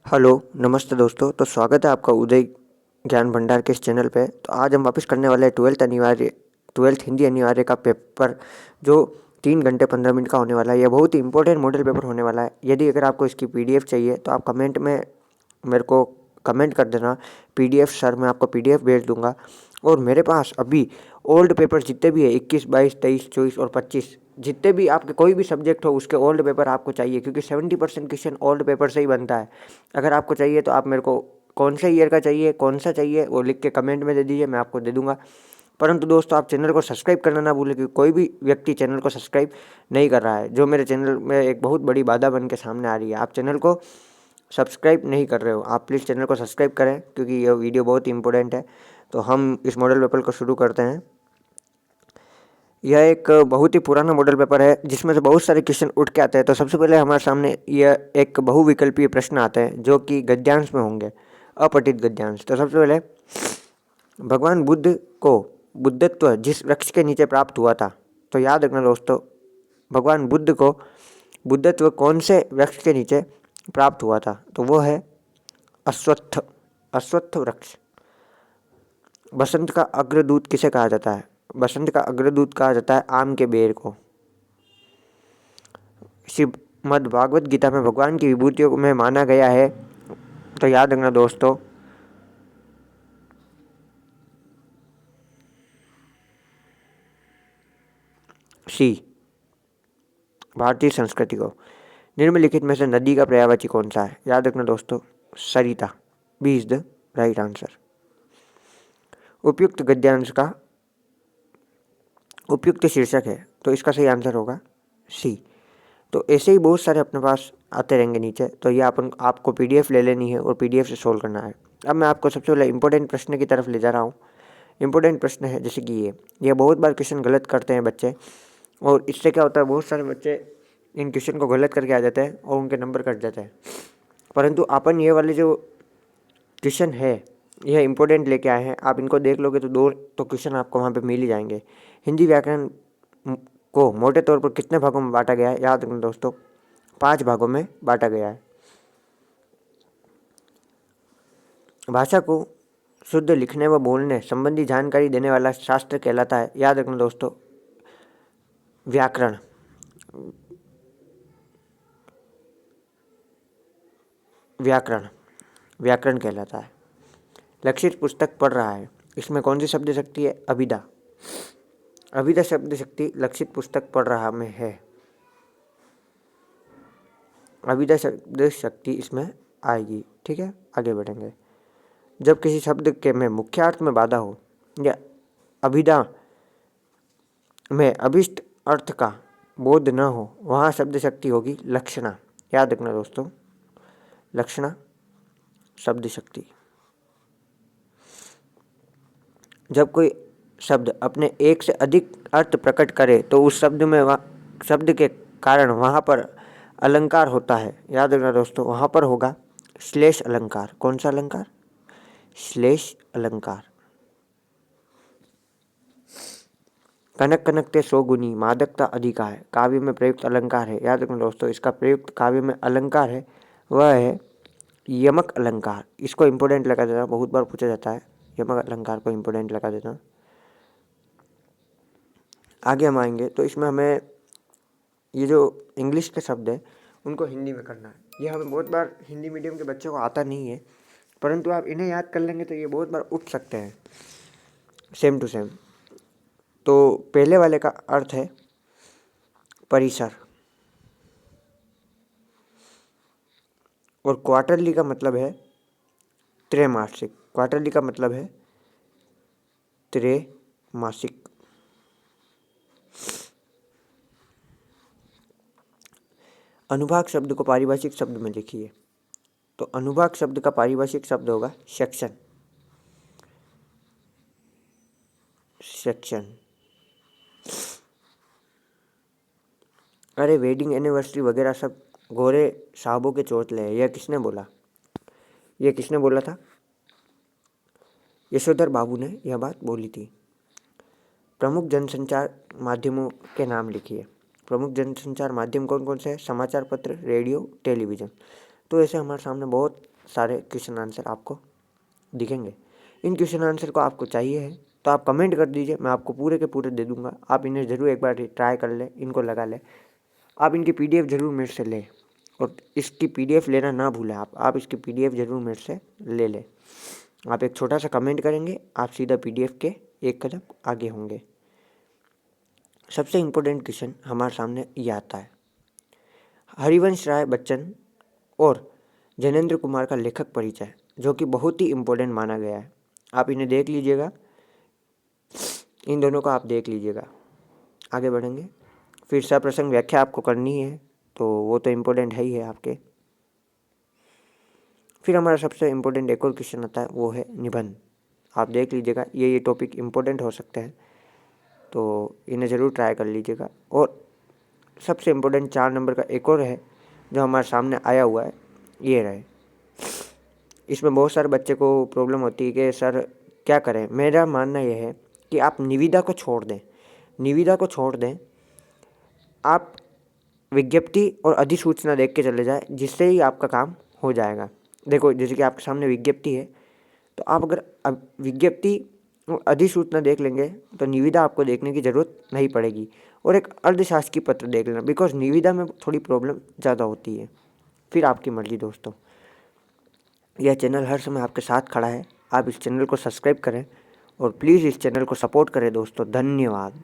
Hello, नमस्ते दोस्तों। तो स्वागत है आपका उदय ज्ञान भंडार के इस चैनल पे। तो आज हम वापस करने वाले हैं 12th हिंदी अनिवार्य का पेपर, जो 3 घंटे 15 मिनट का होने वाला है। यह बहुत ही इंपॉर्टेंट मॉडल पेपर होने वाला है। यदि अगर आपको इसकी पीडीएफ चाहिए तो आप कमेंट में मेरे को कमेंट कर देना, पीडीएफ सर, मैं आपको पीडीएफ भेज दूंगा। और मेरे पास अभी ओल्ड पेपर जितने भी है 21, 22, 23, 24 और 25, जितने भी आपके कोई भी सब्जेक्ट हो उसके ओल्ड पेपर आपको चाहिए, क्योंकि 70% क्वेश्चन ओल्ड पेपर से ही बनता है। अगर आपको चाहिए तो आप मेरे को कौन से ईयर का चाहिए, कौन सा चाहिए, वो लिख के कमेंट में दे दीजिए, मैं आपको दे दूंगा। परंतु दोस्तों, आप चैनल को सब्सक्राइब करना ना भूलें, क्योंकि कोई भी व्यक्ति चैनल को सब्सक्राइब नहीं कर रहा है, जो मेरे चैनल में एक बहुत बड़ी बाधा बन के सामने आ रही है। आप चैनल को सब्सक्राइब नहीं कर रहे हो, आप प्लीज़ चैनल को सब्सक्राइब करें, क्योंकि यह वीडियो बहुत ही इंपॉर्टेंट है। तो हम इस मॉडल पेपर को शुरू करते हैं। यह एक बहुत ही पुराना मॉडल पेपर है, जिसमें से बहुत सारे क्वेश्चन उठ के आते हैं। तो सबसे पहले हमारे सामने यह एक बहुविकल्पीय प्रश्न आते हैं, जो कि गद्यांश में होंगे, अपठित गद्यांश। तो सबसे पहले, भगवान बुद्ध को बुद्धत्व जिस वृक्ष के नीचे प्राप्त हुआ था। तो याद रखना दोस्तों, भगवान बुद्ध को बुद्धत्व कौन से वृक्ष के नीचे प्राप्त हुआ था? तो वो है अश्वत्थ, अश्वत्थ वृक्ष। बसंत का अग्रदूत किसे कहा जाता है? बसंत का अग्रदूत कहा जाता है आम के बेर को। श्रीमद् भागवत गीता में भगवान की विभूतियों में माना गया है। तो याद रखना दोस्तों, सी, भारतीय संस्कृति को। निम्नलिखित में से नदी का पर्यायवाची कौन सा है? याद रखना दोस्तों, Sarita. B is the right answer. उपयुक्त गद्यांश का उपयुक्त शीर्षक है, तो इसका सही आंसर होगा सी। तो ऐसे ही बहुत सारे अपने पास आते रहेंगे नीचे। तो ये आपको पीडीएफ ले लेनी है और पीडीएफ से सोल्व करना है। अब मैं आपको सबसे पहले इंपॉर्टेंट प्रश्न की तरफ ले जा रहा हूँ। इंपॉर्टेंट प्रश्न है जैसे कि ये बहुत बार क्वेश्चन गलत करते हैं बच्चे, और इससे क्या होता है, बहुत सारे बच्चे इन क्वेश्चन को गलत करके आ जाते हैं और उनके नंबर कट जाते हैं। परंतु अपन ये वाले जो क्वेश्चन है, यह इंपॉर्टेंट लेके आए हैं। आप इनको देख लोगे तो दो तो क्वेश्चन आपको वहाँ पे मिल ही जाएंगे। हिंदी व्याकरण को मोटे तौर पर कितने भागों में बांटा गया है? याद रखना दोस्तों, 5 भागों में बांटा गया है। भाषा को शुद्ध लिखने व बोलने संबंधी जानकारी देने वाला शास्त्र कहलाता है। याद रखना दोस्तों, व्याकरण। व्याकरण व्याकरण कहलाता है। लक्षित पुस्तक पढ़ रहा है, इसमें कौन सी शब्द शक्ति है? अभिधा। अभिधा शब्द शक्ति लक्षित पुस्तक पढ़ रहा में है। अभिधा शब्द शक्ति इसमें आएगी। ठीक है, आगे बढ़ेंगे। जब किसी शब्द के में मुख्यार्थ में बाधा हो या अभिधा में अभिष्ट अर्थ का बोध न हो, वहाँ शब्द शक्ति होगी लक्षणा। याद रखना दोस्तों, लक्षणा शब्द शक्ति। जब कोई शब्द अपने एक से अधिक अर्थ प्रकट करे तो उस शब्द के कारण वहाँ पर अलंकार होता है। याद रखना दोस्तों, वहाँ पर होगा श्लेष अलंकार। कौन सा अलंकार? श्लेष अलंकार। कनक कनकते 100 गुनी, मादकता अधिका है, काव्य में प्रयुक्त अलंकार है। याद रखना दोस्तों, इसका प्रयुक्त काव्य में अलंकार है वह है यमक अलंकार। इसको इंपॉर्टेंट लगा देना, बहुत बार पूछा जाता है, यमक अलंकार को इंपॉर्टेंट लगा देना। आगे हम आएंगे तो इसमें हमें ये जो इंग्लिश के शब्द है उनको हिंदी में करना है। ये हमें बहुत बार हिंदी मीडियम के बच्चों को आता नहीं है, परंतु आप इन्हें याद कर लेंगे तो ये बहुत बार उठ सकते हैं सेम टू सेम। तो पहले वाले का अर्थ है परिसर, और क्वार्टरली का मतलब है त्रैमासिक। क्वार्टरली का मतलब है त्रैमासिक। अनुभाग शब्द को पारिभाषिक शब्द में लिखिए। तो अनुभाग शब्द का पारिभाषिक शब्द होगा सेक्शन। सेक्शन। अरे वेडिंग एनिवर्सरी वगैरह सब गोरे साहबों के चोटले हैं, यह किसने बोला? यह किसने बोला था? यशोधर बाबू ने यह बात बोली थी। प्रमुख जनसंचार माध्यमों के नाम लिखिए। प्रमुख जनसंचार माध्यम कौन कौन से हैं? समाचार पत्र, रेडियो, टेलीविज़न। तो ऐसे हमारे सामने बहुत सारे क्वेश्चन आंसर आपको दिखेंगे। इन क्वेश्चन आंसर को आपको चाहिए है तो आप कमेंट कर दीजिए, मैं आपको पूरे के पूरे दे दूंगा। आप इन्हें ज़रूर एक बार ट्राई कर लें, इनको लगा लें। आप इनकी PDF ज़रूर मेरे से लें और इसकी PDF लेना ना भूलें। आप इसकी PDF ज़रूर मेरे से ले लें। आप एक छोटा सा कमेंट करेंगे, आप सीधा PDF के एक कदम आगे होंगे। सबसे इम्पोर्टेंट क्वेश्चन हमारे सामने ये आता है, हरिवंश राय बच्चन और जैनेंद्र कुमार का लेखक परिचय, जो कि बहुत ही इम्पोर्टेंट माना गया है। आप इन्हें देख लीजिएगा, इन दोनों को आप देख लीजिएगा। आगे बढ़ेंगे। फिर सप्रसंग व्याख्या आपको करनी है, तो वो तो इम्पोर्टेंट है ही है आपके। फिर हमारा सबसे इम्पोर्टेंट एक और क्वेश्चन आता है, वो है निबंध। आप देख लीजिएगा, ये टॉपिक इम्पोर्टेंट हो सकते हैं, तो इन्हें ज़रूर ट्राई कर लीजिएगा। और सबसे इम्पोर्टेंट 4 नंबर का एक और है जो हमारे सामने आया हुआ है, ये रहे। इसमें बहुत सारे बच्चे को प्रॉब्लम होती है कि सर क्या करें। मेरा मानना यह है कि आप निविदा को छोड़ दें, निविदा को छोड़ दें। आप विज्ञप्ति और अधिसूचना देख के चले जाए, जिससे ही आपका काम हो जाएगा। देखो, जैसे कि आपके सामने विज्ञप्ति है, तो आप अगर अब विज्ञप्ति और अधिसूचना देख लेंगे तो निविदा आपको देखने की ज़रूरत नहीं पड़ेगी। और एक अर्धशासकीय पत्र देख लेना, बिकॉज निविदा में थोड़ी प्रॉब्लम ज़्यादा होती है। फिर आपकी मर्जी दोस्तों। यह चैनल हर समय आपके साथ खड़ा है। आप इस चैनल को सब्सक्राइब करें और प्लीज़ इस चैनल को सपोर्ट करें दोस्तों। धन्यवाद।